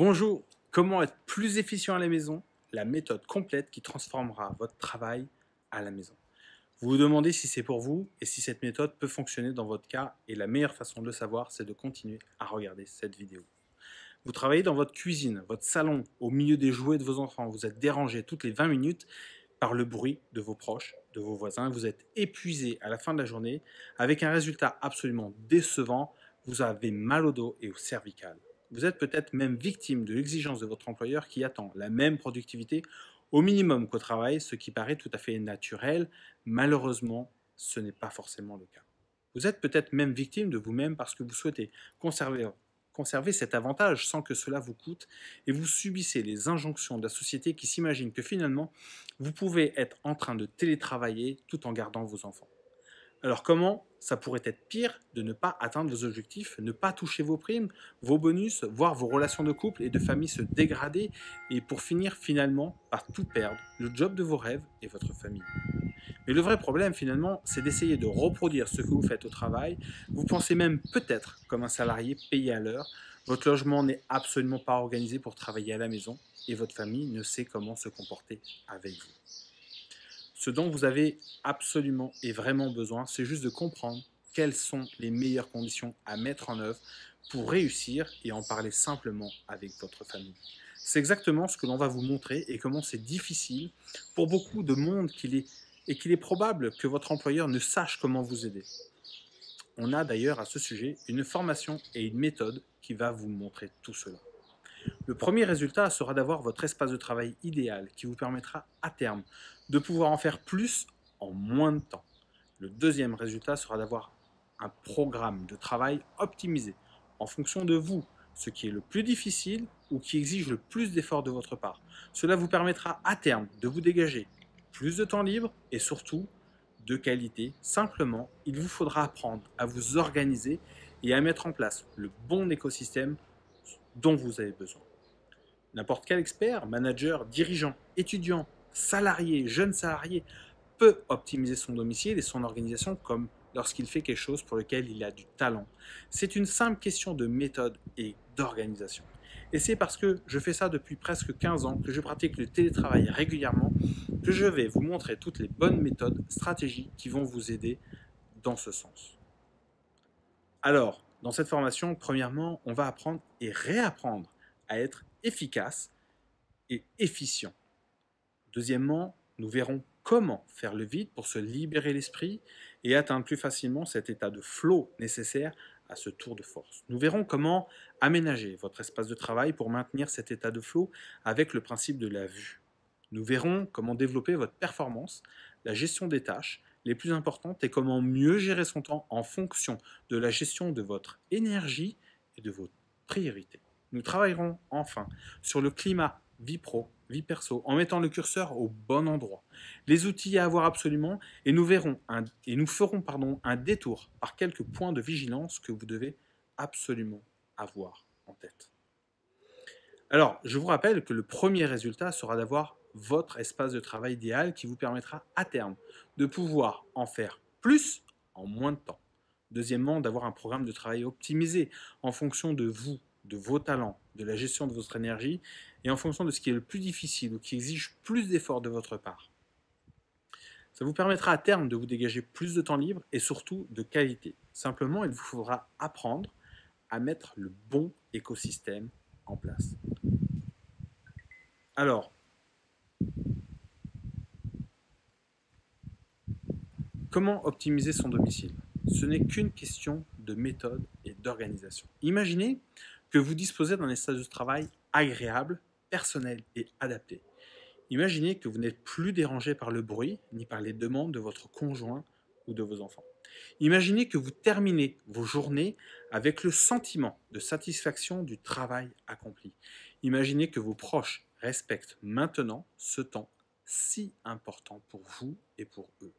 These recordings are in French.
Bonjour, comment être plus efficient à la maison? La méthode complète qui transformera votre travail à la maison. Vous vous demandez si c'est pour vous et si cette méthode peut fonctionner dans votre cas, et la meilleure façon de le savoir, c'est de continuer à regarder cette vidéo. Vous travaillez dans votre cuisine, votre salon, au milieu des jouets de vos enfants, vous êtes dérangé toutes les 20 minutes par le bruit de vos proches, de vos voisins, vous êtes épuisé à la fin de la journée avec un résultat absolument décevant, vous avez mal au dos et au cervical. Vous êtes peut-être même victime de l'exigence de votre employeur qui attend la même productivité au minimum qu'au travail, ce qui paraît tout à fait naturel. Malheureusement, ce n'est pas forcément le cas. Vous êtes peut-être même victime de vous-même parce que vous souhaitez conserver cet avantage sans que cela vous coûte, et vous subissez les injonctions de la société qui s'imagine que finalement, vous pouvez être en train de télétravailler tout en gardant vos enfants. Alors comment ça pourrait être pire de ne pas atteindre vos objectifs, ne pas toucher vos primes, vos bonus, voir vos relations de couple et de famille se dégrader, et pour finir finalement par tout perdre, le job de vos rêves et votre famille. Mais le vrai problème finalement, c'est d'essayer de reproduire ce que vous faites au travail. Vous pensez même peut-être comme un salarié payé à l'heure. Votre logement n'est absolument pas organisé pour travailler à la maison et votre famille ne sait comment se comporter avec vous. Ce dont vous avez absolument et vraiment besoin, c'est juste de comprendre quelles sont les meilleures conditions à mettre en œuvre pour réussir et en parler simplement avec votre famille. C'est exactement ce que l'on va vous montrer et comment c'est difficile pour beaucoup de monde qu'il est probable que votre employeur ne sache comment vous aider. On a d'ailleurs à ce sujet une formation et une méthode qui va vous montrer tout cela. Le premier résultat sera d'avoir votre espace de travail idéal qui vous permettra à terme de pouvoir en faire plus en moins de temps. Le deuxième résultat sera d'avoir un programme de travail optimisé en fonction de vous, ce qui est le plus difficile ou qui exige le plus d'efforts de votre part. Cela vous permettra à terme de vous dégager plus de temps libre et surtout de qualité. Simplement, il vous faudra apprendre à vous organiser et à mettre en place le bon écosystème dont vous avez besoin. N'importe quel expert, manager, dirigeant, étudiant, salarié, jeune salarié peut optimiser son domicile et son organisation comme lorsqu'il fait quelque chose pour lequel il a du talent. C'est une simple question de méthode et d'organisation. Et c'est parce que je fais ça depuis presque 15 ans, que je pratique le télétravail régulièrement, que je vais vous montrer toutes les bonnes méthodes, stratégies qui vont vous aider dans ce sens. Alors, dans cette formation, premièrement, on va apprendre et réapprendre à être efficace et efficient. Deuxièmement, nous verrons comment faire le vide pour se libérer l'esprit et atteindre plus facilement cet état de flow nécessaire à ce tour de force. Nous verrons comment aménager votre espace de travail pour maintenir cet état de flow avec le principe de la vue. Nous verrons comment développer votre performance, la gestion des tâches les plus importantes et comment mieux gérer son temps en fonction de la gestion de votre énergie et de vos priorités. Nous travaillerons enfin sur le climat vie pro, vie perso, en mettant le curseur au bon endroit. Les outils à avoir absolument, et nous ferons un détour par quelques points de vigilance que vous devez absolument avoir en tête. Alors, je vous rappelle que le premier résultat sera d'avoir votre espace de travail idéal qui vous permettra à terme de pouvoir en faire plus en moins de temps. Deuxièmement, d'avoir un programme de travail optimisé en fonction de vous, de vos talents, de la gestion de votre énergie et en fonction de ce qui est le plus difficile ou qui exige plus d'efforts de votre part. Ça vous permettra à terme de vous dégager plus de temps libre et surtout de qualité. Simplement, il vous faudra apprendre à mettre le bon écosystème en place. Alors, comment optimiser son domicile? Ce n'est qu'une question de méthode et d'organisation. Imaginez que vous disposez d'un espace de travail agréable, personnel et adapté. Imaginez que vous n'êtes plus dérangé par le bruit ni par les demandes de votre conjoint ou de vos enfants. Imaginez que vous terminez vos journées avec le sentiment de satisfaction du travail accompli. Imaginez que vos proches respectent maintenant ce temps si important pour vous et pour eux.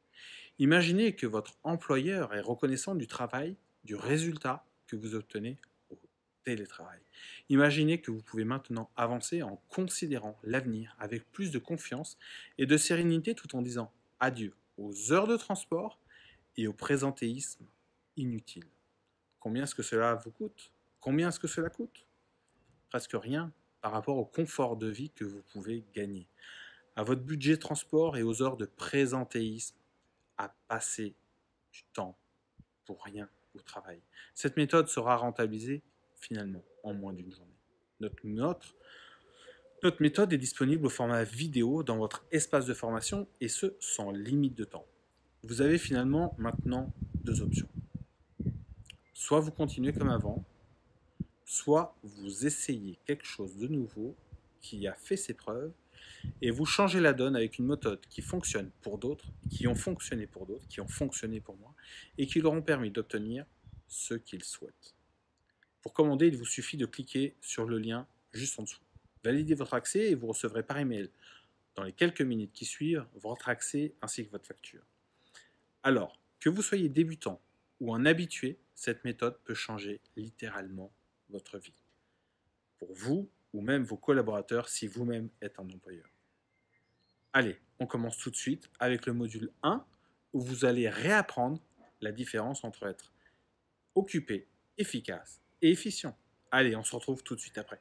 Imaginez que votre employeur est reconnaissant du travail, du résultat que vous obtenez au télétravail. Imaginez que vous pouvez maintenant avancer en considérant l'avenir avec plus de confiance et de sérénité tout en disant adieu aux heures de transport et au présentéisme inutile. Combien est-ce que cela vous coûte? Combien est-ce que cela coûte? Presque rien. par rapport au confort de vie que vous pouvez gagner, à votre budget transport et aux heures de présentéisme, à passer du temps pour rien au travail. Cette méthode sera rentabilisée finalement en moins d'une journée. Notre méthode est disponible au format vidéo dans votre espace de formation et ce sans limite de temps. Vous avez finalement maintenant deux options. Soit vous continuez comme avant, soit vous essayez quelque chose de nouveau qui a fait ses preuves et vous changez la donne avec une méthode qui fonctionne pour d'autres, qui ont fonctionné pour d'autres, qui ont fonctionné pour moi et qui leur ont permis d'obtenir ce qu'ils souhaitent. Pour commander, il vous suffit de cliquer sur le lien juste en dessous. Validez votre accès et vous recevrez par email, dans les quelques minutes qui suivent, votre accès ainsi que votre facture. Alors, que vous soyez débutant ou un habitué, cette méthode peut changer littéralement votre vie. Pour vous ou même vos collaborateurs si vous-même êtes un employeur. Allez, on commence tout de suite avec le module 1 où vous allez réapprendre la différence entre être occupé, efficace et efficient. Allez, on se retrouve tout de suite après.